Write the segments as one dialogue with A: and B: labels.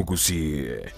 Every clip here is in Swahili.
A: Mugusie.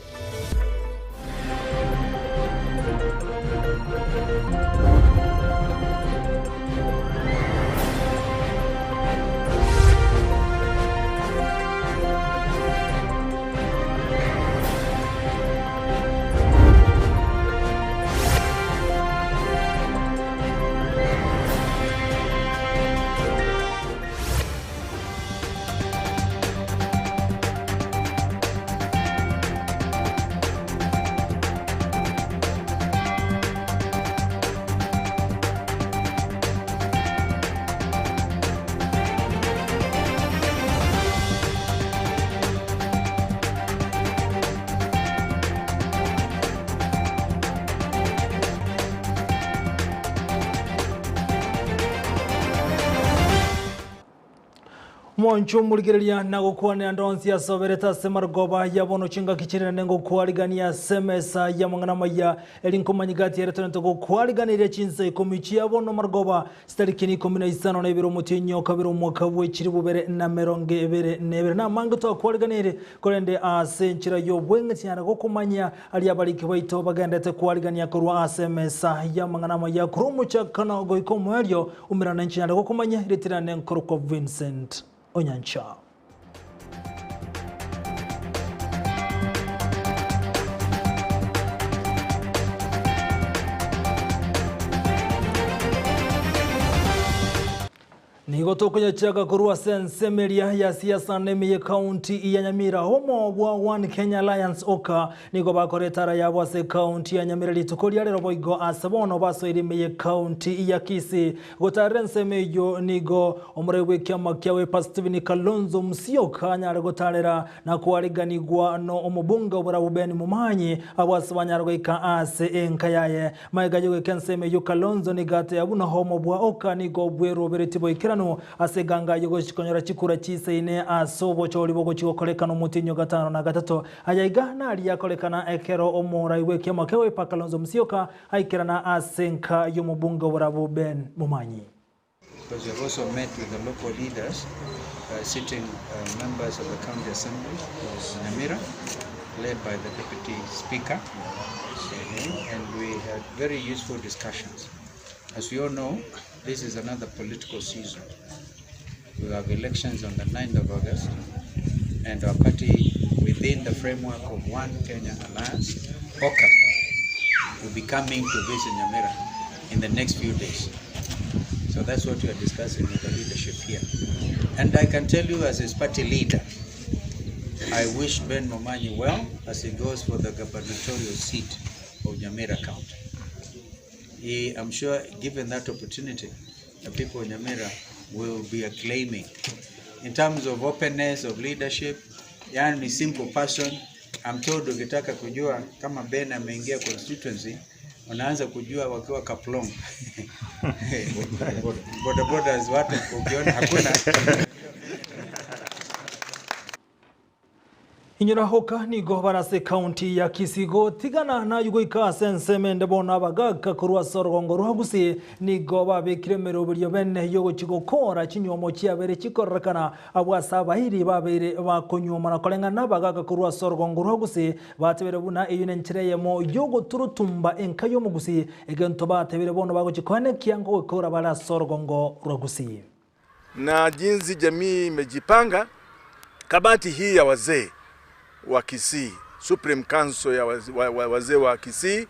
A: Mwancho muligerelia na gukwane andonsi ya sobereta semargoba yabono chinga kichirira nengo kwaligania semesa ya mwanganama ya elinkomanyigati ya retonento kwaligania chinse komichi yabono margoba starikini 15 na ibiro mutinyo kabiro mwaka w'ekiri bubere na meronge ebere nebere na mangato kwaligania korende asenchira yo bwengati yana gokumanya ali abaliki baito bagendete kwaligania korwa semesa ya mwanganama ya kurumucha kana goikomweryo umirana nchinya gokumanya retirane nkoroko Vincent Onyancha. Nigoto kwenye chaga kurua sensemeria ya siasa nemiye county ya Nyamira homo wa One Kenya Alliance Oka nigo bakoretara ya wase county ya Nyamira litukoli yale roboigo asabono baso irimeye county ya Kisii gotarense meyo nigo omrewe kyama kyawe Steven Kalonzo Musyoka nyare gotarera na kuwariganigwa no omubunga obura ubeni mumanyi abasabanyargo ika ase enkayaye maigayo kenseme yo Kalonzo nigate abuna homo bwa Oka nigo bwero beretibo ikirano aseganga yogo chikonyora chikura chiseine asobo choli bogo chikokolekana mutinyo gatano na gatatu ayaiga ali yakolekana ekero omura iwe kyama kewe Kalonzo Musyoka aikirana asenka yomubunga burabu Ben Mumanyi.
B: Because we have also met with the local leaders, sitting members of the county assembly of Nyamira, led by the deputy speaker, and we had very useful discussions. As we all know, this is another political season. We have elections on the 9th of August, and our party, within the framework of One Kenya Alliance, OKA, will be coming to visit Nyamira in the next few days. So that's what we are discussing with the leadership here. And I can tell you as his party leader, I wish Ben Mumanyi well as he goes for the gubernatorial seat of Nyamira County. I'm sure given that opportunity, the people of Nyamira will be acclaiming. In terms of openness, of leadership, yani simple person, I'm told ukitaka kujua kama Ben ameingia constituency, unaanza kujua wakiwa Kaplong. Bodabodas watu ukiona hakuna.
A: Inyura hoka ni gobarase county ya Kisigo tigana na yugo ikase nsemende bona bagaga kurwa sorgongo ruhagusi ni goba bekiremero buryo bene yogo kigokora kinyomo cyabere kikorakana abwasaba hiri babere bakonyoma nakolenga nabagaga kurwa sorgongo ruhagusi batebere buna eyune nchireyemo yogo turutumba enkayo mugusi egento batebere bono bago kikone kiango kora bala sorgongo ruhagusi.
C: Na jinsi jamii imejipanga, kabati hii ya wazee wa Kisii, Supreme Council ya wazee wa Kisii,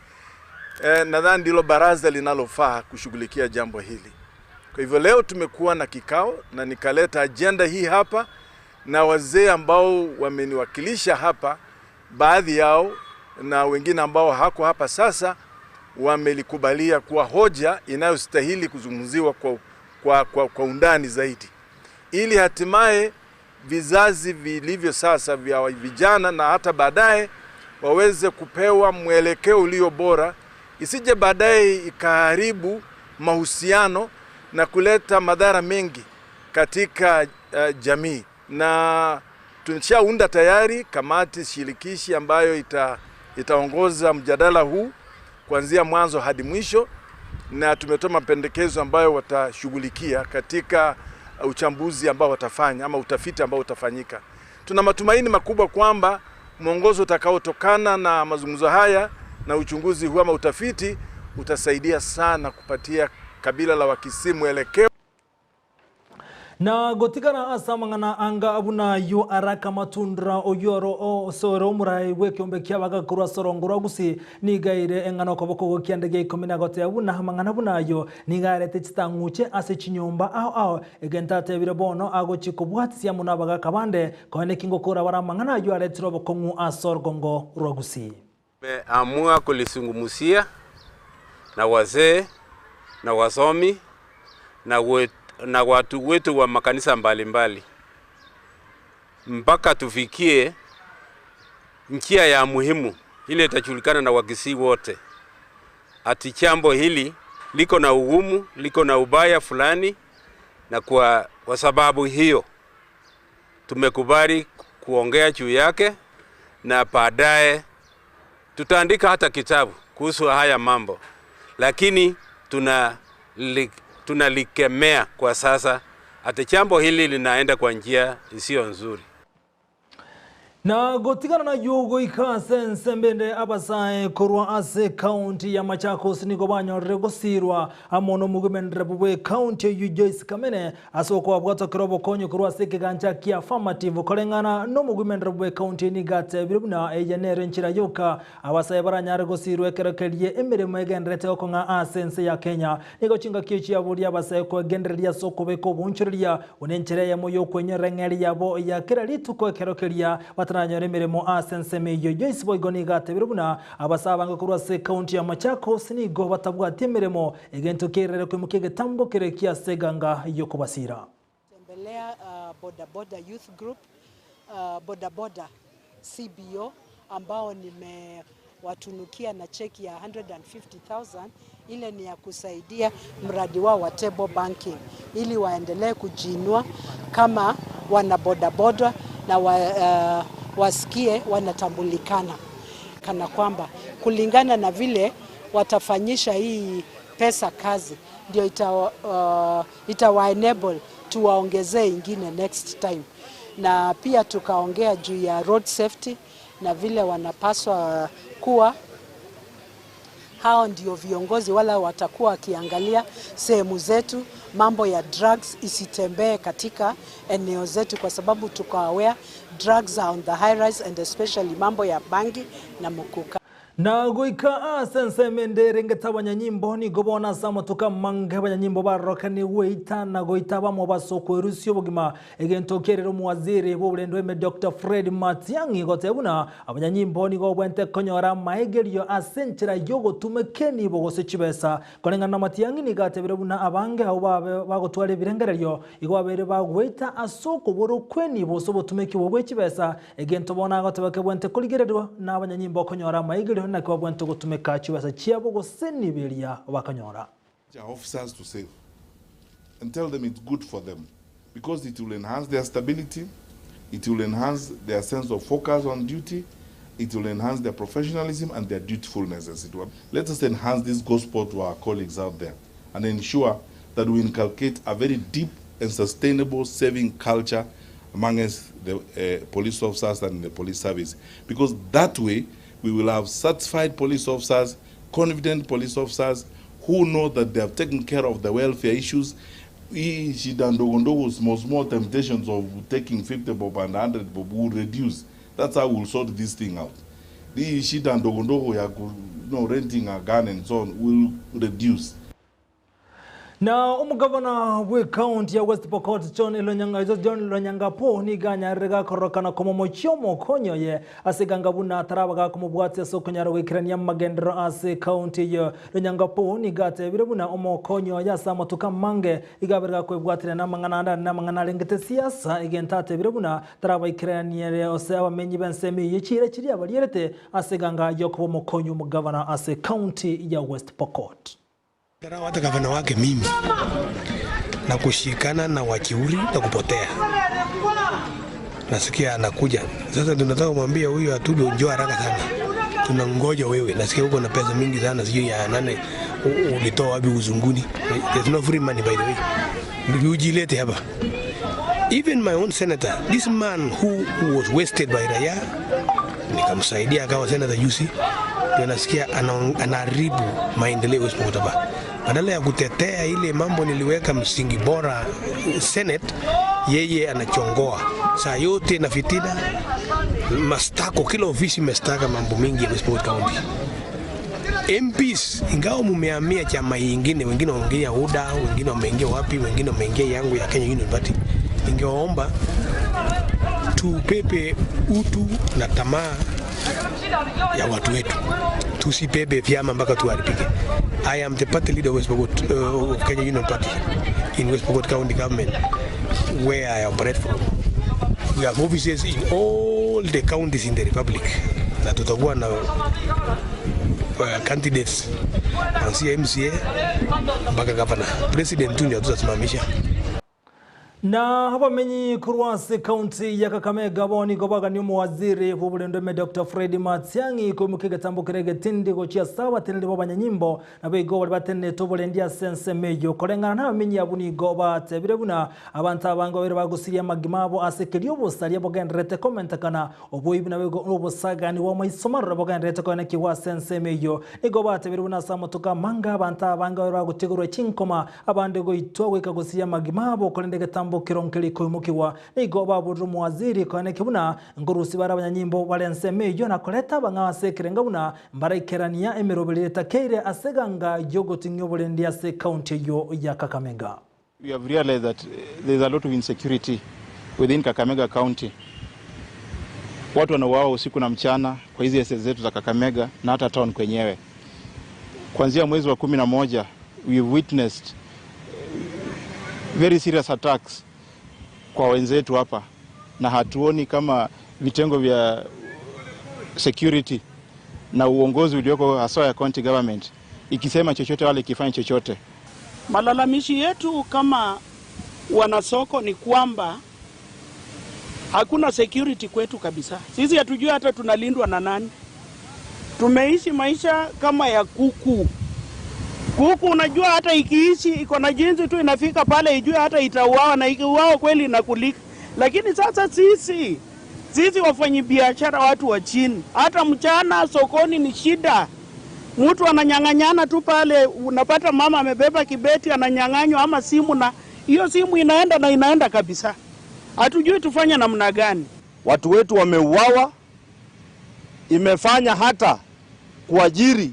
C: nadhani ndilo baraza linalofaa kushughulikia jambo hili. Kwa hivyo leo tumekuwa na kikao na nikaleta agenda hii hapa, na wazee ambao wameniwakilisha hapa, baadhi yao na wengine ambao hako hapa sasa, wamelikubalia kuwa hoja inayostahili kuzungumziwa kwa undani zaidi, ili hatimaye vizazi vilivyo sasa vya vijana na hata baadaye waweze kupewa mwelekeo ulio bora, isije baadaye ikaharibu mahusiano na kuleta madhara mengi katika jamii. Na tumeshaunda tayari kamati shirikishi ambayo itaongoza mjadala huu kuanzia mwanzo hadi mwisho, na tumetoa mapendekezo ambayo watashughulikia katika uchambuzi ambao watafanya ama utafiti ambao utafanyika. Tuna matumaini makubwa kwamba mwongozo utakaotokana na mazungumzo haya na uchunguzi huu ama utafiti utasaidia sana kupatia kabila la Wakisii mwelekeo.
A: Na gotikana asamangana anga abuna yu araka matundra oyoro o soro murai wekiombe kiabaga kurwa sorongura gusi ni gaire engano koboko gokiandege ikomina gote abuna mangana buna yo ni gaire techitanguche ase chinyomba ao egenta tebire bono ago chikobwatisia munabaga kabande kone kingo kura bara mangana yu aretiro bokongu asorgongo rogusi.
D: Amua kulisungumusia na wazee na wasomi na watu wetu wa makanisa mbalimbali mpaka tufikie njia ya muhimu ile itajulikana na Wakisii wote ati jambo hili liko na ugumu, liko na ubaya fulani, na kwa sababu hiyo tumekubali kuongea juu yake, na baadaye tutaandika hata kitabu kuhusu haya mambo, lakini tunalikemea kwa sasa ati jambo hili linaenda kwa njia isiyo nzuri.
A: Na gotigana na yugo ikase nsembende abasae kurwa ase county ya Machakos niko banyorere gosirwa amono mugumendere bwe county yu Joyce Kamene asoko abwato kirobo konyo kurwa ase kigancha kia affirmative kolengana no mugumendere bwe county ni gate birubuna ejenere nchira yoka abasae baranyare gosirwa kerekerie emiremo egenderete okonga ase nse ya Kenya niko chinga kichi ya buri abasae ko gendereria soko beko bunchiriria unenchere ya moyo kwenyere ngeri yabo ya kirali tuko kerekeria nyore mirimo asenseme yo Joyce Boygoni gate birubuna abasabanga kurwa se county ya Machakos ni go batabwate mirimo egento kerere ko mukege tambo kerekia seganga yo kubasira
E: tembelea boda youth group boda CBO ambao nimewatunukia na cheki ya 150,000 ile ni ya kusaidia mradi wao wa table banking ili waendelee kujinua kama wana boda na wasikie wanatambulikana kana kwamba kulingana na vile watafanyisha hii pesa kazi ndio itawa enable tuwaongezee ingine next time. Na pia tukaongea juu ya road safety na vile wanapaswa kuwa hao ndio viongozi wala watakuwa wakiangalia sehemu zetu, mambo ya drugs isitembee katika eneo zetu, kwa sababu tuko aware drugs are on the high rise and especially mambo ya bangi na mukuka.
A: Na goika sense mendere ngetabanya nyimbo ni gobona samo tuka mange banya nyimbo baroka ni weita na goita ba mo basoko rusyo bugima egento kerero muwaziri bo burendo me Dr. Fred Matiang'i gotebuna abanya nyimbo ni gobwente konyora maegerio asenchira yogo tumekeni bogose chibesa konenga na Matiang'i ni gatebere buna abange abo bagotware birengererio igwabere bagweita asoko borokweni boso tumeki bogwe chibesa egento bona gotebeke bwente kuligererwa na abanya nyimbo konyora maegerio na kwa bwanto gutumeka chibasa chiabo goseni beria bakanyora.
F: Officers to save and tell them it's good for them because it will enhance their stability, it will enhance their sense of focus on duty, it will enhance their professionalism and their dutifulness as it were. Let us enhance this gospel to our colleagues out there and ensure that we inculcate a very deep and sustainable saving culture amongst the police officers and the police service, because that way we will have satisfied police officers, confident police officers who know that they have taken care of the welfare issues. Small temptations of taking 50 bob and 100 bob will reduce. That's how we'll sort this thing out. The renting a gun and so on will reduce.
A: Na umugavana we county ya West Pokot John Lonyangapo po ni ganya rega korokana komo chomo konyo ye asiganga buna tarabaga kumubwatse so konyara wekirania magendro ase county ya Lonyangapo ni gate birebuna omo konyo ya sama tukamange igaberga kwebwatira na mangana lengete siasa igentate birebuna taraba ikirania re ose abamenyi bensemi yechire kiri abarierete asiganga yokubo mokonyo umugavana ase county ya West Pokot.
G: Hata gavana wake mimi na kushikana na wakiuri na kupotea. Nasikia anakuja. Sasa tunataka kumwambia huyu atudo njoo haraka sana. Tunangoja wewe. Nasikia uko na pesa mingi sana sio ya nane ulitoa wapi uzunguni. There's no free money by the way. Ujilete hapa. Even my own senator, this man who was wasted by Raya, nikamsaidia akawa senata juzi. Ndio nasikia anaharibu maendeleo West Pokot. Badala ya kutetea ile mambo niliweka msingi bora Senate, yeye anachongoa saa yote na fitina mastako. Kila ofisi mestaka mambo mingi ya West Pokot County. MPs ingawa mumehamia chama nyingine, wengine wameingia UDA, wengine wameingia wapi, wengine wameingia yangu ya Kenya Union Party. Ningewaomba tupepe utu na tamaa ya watu wetu, tusipepe vyama mpaka tuharibike. I am the party leader of West Pokot, of Kenya Union Party in West Pokot County government, where I operate from. We have offices in all the counties in the republic. Na tutakuwa na candidates kuanzia MCA mpaka governor. President tu ndio tutasimamisha.
A: Na hapa menyi Kurwase County ya Kakamega boni gobaga ni muwaziri w'uburendeme Dr. Fred Matiang'i kumukiga tambukirege tindi gochia sawa teneli bobanya nyimbo na bego bali batene tobolendia sense mejo kolengana na menyi abuni goba tebire buna abantu abango bere bagusiria magimabo asekeri obosari abogendrete comment kana oboyibi na bego obosagani wa maisomaro abogendrete kana kiwa sense mejo igoba tebire buna samotuka manga abantu abango bere bagutigurwe chinkoma abande go itwa gusiria magimabo kolendege kironkeli koimukiwa igoba budru muwaziri kone kibuna ngurusi barabanya nyimbo balense mejo na koleta bangase kirengabuna mbarayikerania emerobeleta keire aseganga yogotinyo bolendia se county yo ya Kakamega.
H: We have realized that there is a lot of insecurity within Kakamega County. Watu wanauawa usiku na mchana kwa hizi SS zetu za Kakamega na hata town kwenyewe. Kuanzia mwezi wa 11 we have witnessed very serious attacks kwa wenzetu hapa, na hatuoni kama vitengo vya security na uongozi ulioko hasa ya county government ikisema chochote wale ikifanya chochote.
I: Malalamishi yetu kama wanasoko ni kwamba hakuna security kwetu kabisa. Sisi hatujui hata tunalindwa na nani. Tumeishi maisha kama ya kuku. Kuku unajua hata ikiishi iko na jinsi tu inafika pale ijue hata itauawa, na ikiuawa kweli inakulika. Lakini sasa sisi wafanyabiashara, watu wa chini, hata mchana sokoni ni shida. Mtu ananyang'anyana tu pale, unapata mama amebeba kibeti ananyang'anywa ama simu, na hiyo simu inaenda kabisa. Hatujui tufanye namna gani.
J: Watu wetu wameuawa, imefanya hata kuajiri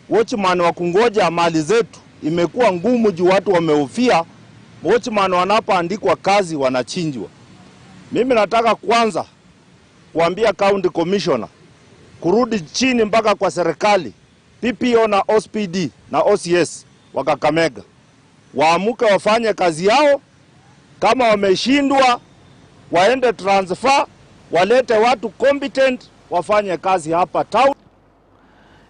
J: watchman wa kungoja mali zetu imekuwa ngumu juu watu wamehofia watchman wanapoandikwa kazi wanachinjwa. Mimi nataka kwanza kuambia county commissioner kurudi chini mpaka kwa serikali, PPO na OSPD na OCS wa Kakamega waamuke wafanye kazi yao. Kama wameshindwa waende transfer, walete watu competent wafanye kazi hapa town.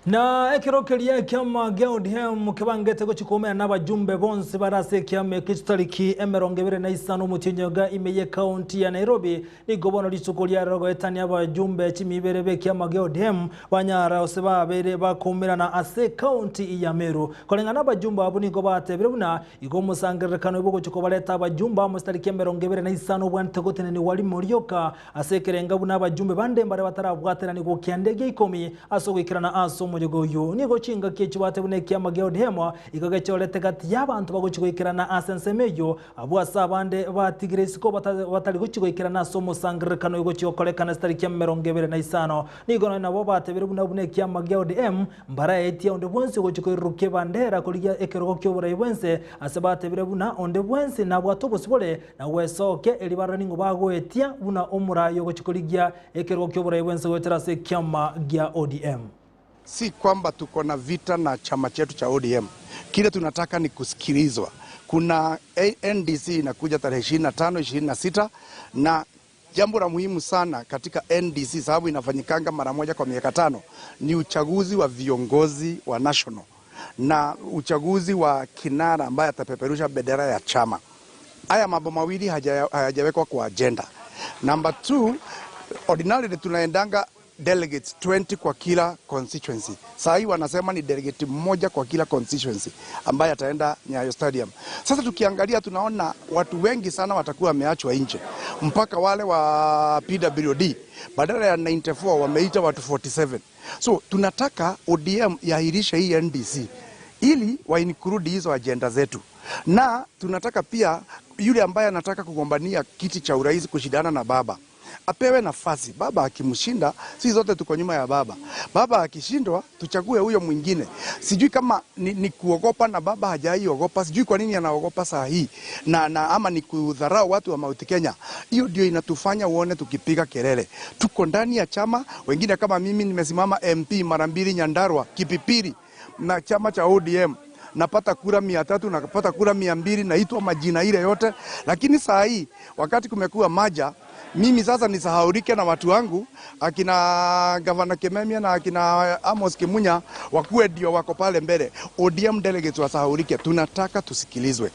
A: Na ekirokeria kiama GODM kibangete gochikomera n'abajumbe bonse barase kiame kitariki emerongebere na isano mutinyoga imeye county ya Nairobi nigobono litsukolia rogo etani abajumbe chimibere be kiama GODM banyara oseba bere bakomera na ase county ya Meru kolengana abajumbe abo nigo batebere buna igomusangerekano ibo gochikobaleta abajumbe amustariki emerongebere na isano bwante gotene wali morioka ase kerenga buna abajumbe bande mbare batarabwatera ni gokiandege ikomi asogikirana aso mujogoyo nigo chinga kichwate bune kiama GODM igagecholete gati y'abantu bagochigwikirana asensemeyo abo asabande batigresiko batali gochigwikirana somo sangerekano igochiokolekana stariki ya 25 nigo nabo batebere bune kiama GODM mbara etia onde bwense gochikoiruke bandera kuliya ekerogo kyobura ibwense asebatebere buna onde bwense nabo atobosibole na wesoke elibarani ngo bagoetia buna omurayo gochikoligia ekerogo kyobura ibwense weterase kiama GODM.
K: Si kwamba tuko na vita na chama chetu cha ODM. Kile tunataka ni kusikilizwa. Kuna NDC inakuja tarehe 25, 26 na jambo la muhimu sana katika NDC sababu inafanyikanga mara moja kwa miaka 5 ni uchaguzi wa viongozi wa national na uchaguzi wa kinara ambaye atapeperusha bendera ya chama. Haya mambo mawili hayajawekwa kwa agenda. Number 2, ordinarily tunaendanga delegates 20 kwa kila constituency. Saa hii wanasema ni delegate mmoja kwa kila constituency ambaye ataenda Nyayo Stadium. Sasa tukiangalia tunaona watu wengi sana watakuwa wameachwa nje. Mpaka wale wa PWD badala ya 94 wameita watu 47. So tunataka ODM yaahirishe hii NDC ili wainclude hizo agenda zetu. Na tunataka pia yule ambaye anataka kugombania kiti cha urais kushindana na baba apewe nafasi. Baba akimshinda, sisi zote tuko nyuma ya baba. Baba akishindwa, tuchague huyo mwingine. Sijui kama ni kuogopa na baba hajaiogopa. Sijui kwa nini anaogopa saa hii. Ama ni kudharau watu wa Mount Kenya. Hiyo ndio inatufanya uone tukipiga kelele. Tuko ndani ya chama, wengine kama mimi nimesimama MP mara 2 Nyandarua, Kipipiri na chama cha ODM. Napata kura 300, napata kura 200, naitwa majina ile yote. Lakini saa hii wakati kumekuwa maja, mimi sasa nisahaurike na watu wangu akina Gavana Kimemia na akina Amos Kimunya wakuwe ndio wako pale mbele. ODM delegates wasahaurike, tunataka tusikilizwe.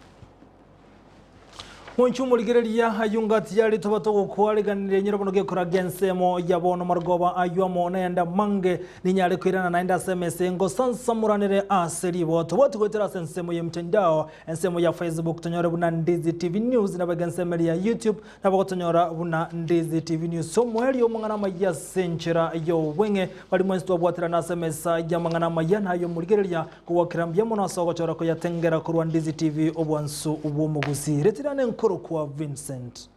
A: Munchumu ligereria ayungati yali tobatogo kwariganire nyirobono gekora gensemo yabono margoba ayuamo naenda mange ninyale kwirana naenda semese ngo sansamuranire aseri boto watu kwetera sensemo yemtendao ensemo ya Facebook tonyora buna Ndizi TV News na bagensemo ya YouTube na bagotonyora buna Ndizi TV News somweli yo mangana maya senchera yo wenge bali mwenstu abwatira na semesa ya mangana maya na yo muligereria kuwakirambya mona sogochora ko yatengera kurwa Ndizi TV obwansu ubomugusi retirane kwa Vincent.